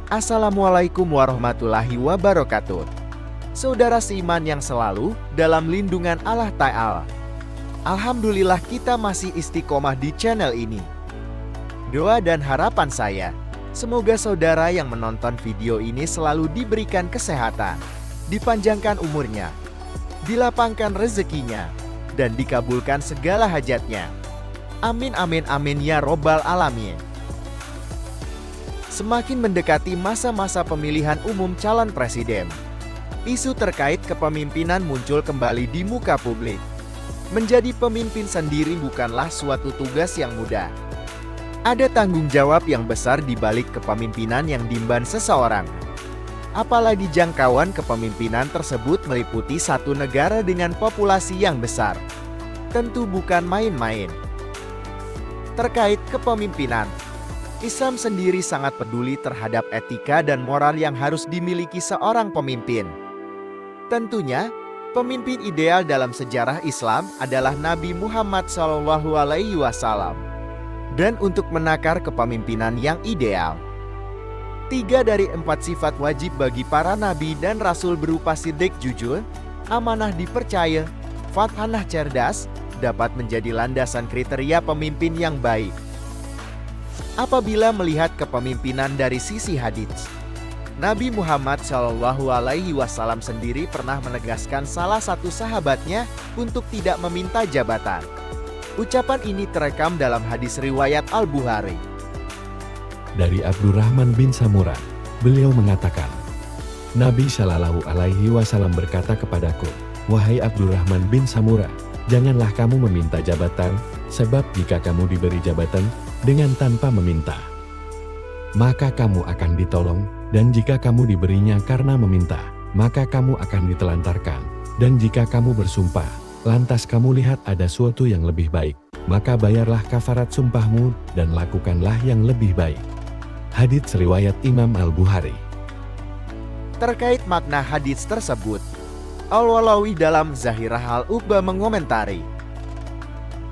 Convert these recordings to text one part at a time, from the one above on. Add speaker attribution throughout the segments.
Speaker 1: Assalamualaikum warahmatullahi wabarakatuh. Saudara seiman yang selalu dalam lindungan Allah Ta'ala. Alhamdulillah kita masih istiqomah di channel ini. Doa dan harapan saya, semoga saudara yang menonton video ini selalu diberikan kesehatan, dipanjangkan umurnya, dilapangkan rezekinya, dan dikabulkan segala hajatnya. Amin amin amin ya robbal alamin. Semakin mendekati masa-masa pemilihan umum calon presiden, isu terkait kepemimpinan muncul kembali di muka publik. Menjadi pemimpin sendiri bukanlah suatu tugas yang mudah. Ada tanggung jawab yang besar di balik kepemimpinan yang diemban seseorang. Apalagi jangkauan kepemimpinan tersebut meliputi satu negara dengan populasi yang besar. Tentu bukan main-main. Terkait kepemimpinan, Islam sendiri sangat peduli terhadap etika dan moral yang harus dimiliki seorang pemimpin. Tentunya, pemimpin ideal dalam sejarah Islam adalah Nabi Muhammad SAW. Dan untuk menakar kepemimpinan yang ideal, 3 dari 4 sifat wajib bagi para nabi dan rasul berupa siddiq jujur, amanah dipercaya, fathanah cerdas, dapat menjadi landasan kriteria pemimpin yang baik. Apabila melihat kepemimpinan dari sisi hadits, Nabi Muhammad SAW sendiri pernah menegaskan salah satu sahabatnya untuk tidak meminta jabatan. Ucapan ini terekam dalam hadis riwayat Al-Bukhari.
Speaker 2: Dari Abdurrahman bin Samurah, beliau mengatakan, Nabi Shallallahu Alaihi Wasallam berkata kepadaku, wahai Abdurrahman bin Samurah, janganlah kamu meminta jabatan, sebab jika kamu diberi jabatan dengan tanpa meminta, maka kamu akan ditolong, dan jika kamu diberinya karena meminta, maka kamu akan ditelantarkan. Dan jika kamu bersumpah, lantas kamu lihat ada suatu yang lebih baik, maka bayarlah kafarat sumpahmu, dan lakukanlah yang lebih baik. Hadits riwayat Imam Al-Bukhari.
Speaker 1: Terkait makna hadits tersebut, Al-Walawi dalam Zahirah Al-Uqbah mengomentari,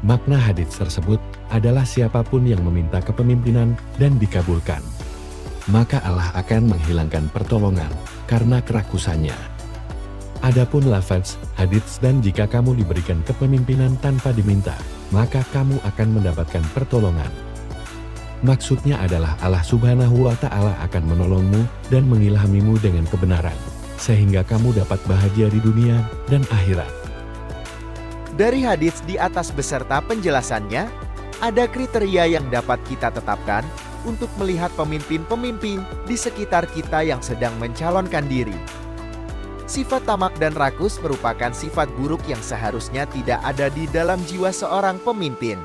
Speaker 2: makna hadits tersebut adalah siapapun yang meminta kepemimpinan dan dikabulkan, maka Allah akan menghilangkan pertolongan karena kerakusannya. Adapun lafaz hadits dan jika kamu diberikan kepemimpinan tanpa diminta, maka kamu akan mendapatkan pertolongan. Maksudnya adalah Allah Subhanahu wa Ta'ala akan menolongmu dan mengilhamimu dengan kebenaran, sehingga kamu dapat bahagia di dunia dan akhirat.
Speaker 1: Dari hadits di atas beserta penjelasannya, ada kriteria yang dapat kita tetapkan untuk melihat pemimpin-pemimpin di sekitar kita yang sedang mencalonkan diri. Sifat tamak dan rakus merupakan sifat buruk yang seharusnya tidak ada di dalam jiwa seorang pemimpin.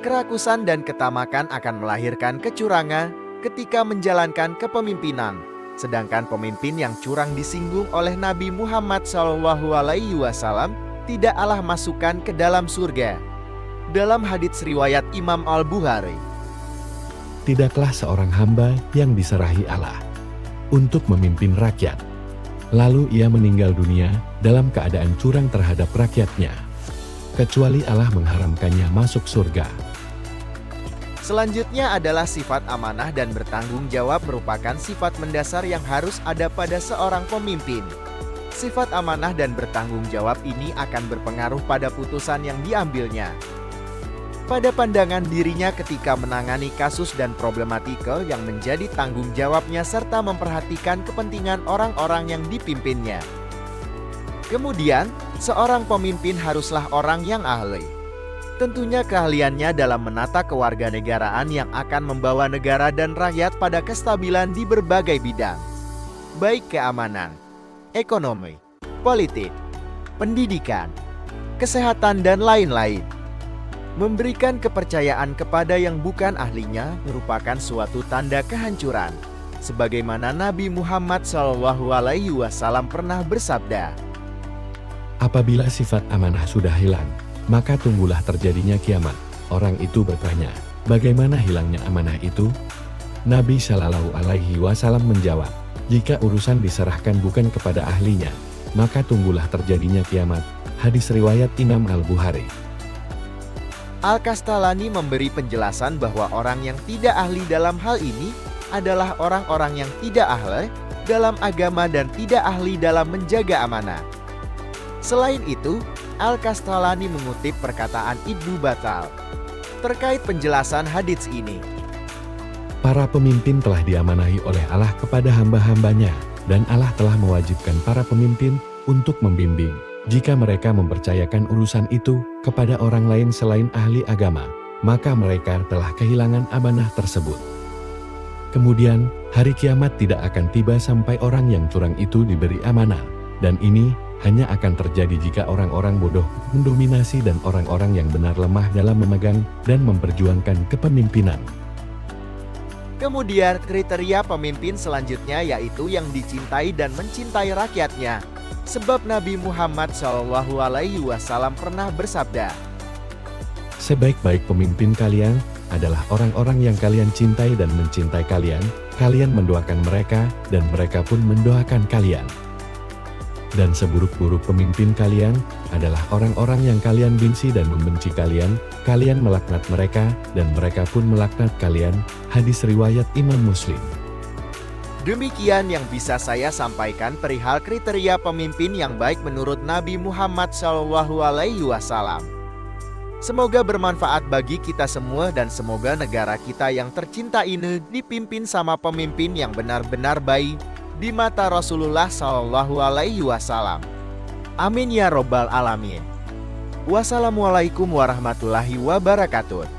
Speaker 1: Kerakusan dan ketamakan akan melahirkan kecurangan ketika menjalankan kepemimpinan, sedangkan pemimpin yang curang disinggung oleh Nabi Muhammad SAW tidak Allah masukkan ke dalam surga. Dalam hadits riwayat Imam Al-Bukhari,
Speaker 2: tidaklah seorang hamba yang diserahi Allah untuk memimpin rakyat, lalu ia meninggal dunia dalam keadaan curang terhadap rakyatnya, kecuali Allah mengharamkannya masuk surga.
Speaker 1: Selanjutnya adalah sifat amanah dan bertanggung jawab merupakan sifat mendasar yang harus ada pada seorang pemimpin. Sifat amanah dan bertanggung jawab ini akan berpengaruh pada putusan yang diambilnya, pada pandangan dirinya ketika menangani kasus dan problematika yang menjadi tanggung jawabnya serta memperhatikan kepentingan orang-orang yang dipimpinnya. Kemudian, seorang pemimpin haruslah orang yang ahli. Tentunya keahliannya dalam menata kewarganegaraan yang akan membawa negara dan rakyat pada kestabilan di berbagai bidang, baik keamanan, ekonomi, politik, pendidikan, kesehatan, dan lain-lain. Memberikan kepercayaan kepada yang bukan ahlinya merupakan suatu tanda kehancuran. Sebagaimana Nabi Muhammad SAW pernah bersabda,
Speaker 2: apabila sifat amanah sudah hilang, maka tunggulah terjadinya kiamat. Orang itu bertanya, bagaimana hilangnya amanah itu? Nabi Shallallahu Alaihi Wasallam menjawab, jika urusan diserahkan bukan kepada ahlinya, maka tunggulah terjadinya kiamat. Hadis riwayat Imam Al-Bukhari.
Speaker 1: Al-Kastalani memberi penjelasan bahwa orang yang tidak ahli dalam hal ini adalah orang-orang yang tidak ahli dalam agama dan tidak ahli dalam menjaga amanah. Selain itu, Al-Kastalani mengutip perkataan Ibnu Battal terkait penjelasan hadits ini.
Speaker 2: Para pemimpin telah diamanahi oleh Allah kepada hamba-hambanya, dan Allah telah mewajibkan para pemimpin untuk membimbing, jika mereka mempercayakan urusan itu kepada orang lain selain ahli agama, maka mereka telah kehilangan amanah tersebut. Kemudian, hari kiamat tidak akan tiba sampai orang yang curang itu diberi amanah, dan ini hanya akan terjadi jika orang-orang bodoh mendominasi dan orang-orang yang benar lemah dalam memegang dan memperjuangkan kepemimpinan.
Speaker 1: Kemudian kriteria pemimpin selanjutnya yaitu yang dicintai dan mencintai rakyatnya. Sebab Nabi Muhammad SAW pernah bersabda,
Speaker 2: Sebaik-baik pemimpin kalian adalah orang-orang yang kalian cintai dan mencintai kalian, kalian mendoakan mereka dan mereka pun mendoakan kalian. Dan seburuk-buruk pemimpin kalian adalah orang-orang yang kalian benci dan membenci kalian, kalian melaknat mereka dan mereka pun melaknat kalian. Hadis riwayat Imam Muslim.
Speaker 1: demikian yang bisa saya sampaikan perihal kriteria pemimpin yang baik menurut Nabi Muhammad SAW. Semoga bermanfaat bagi kita semua dan semoga negara kita yang tercinta ini dipimpin sama pemimpin yang benar-benar baik di mata Rasulullah SAW. Amin ya robbal alamin. Wassalamualaikum warahmatullahi wabarakatuh.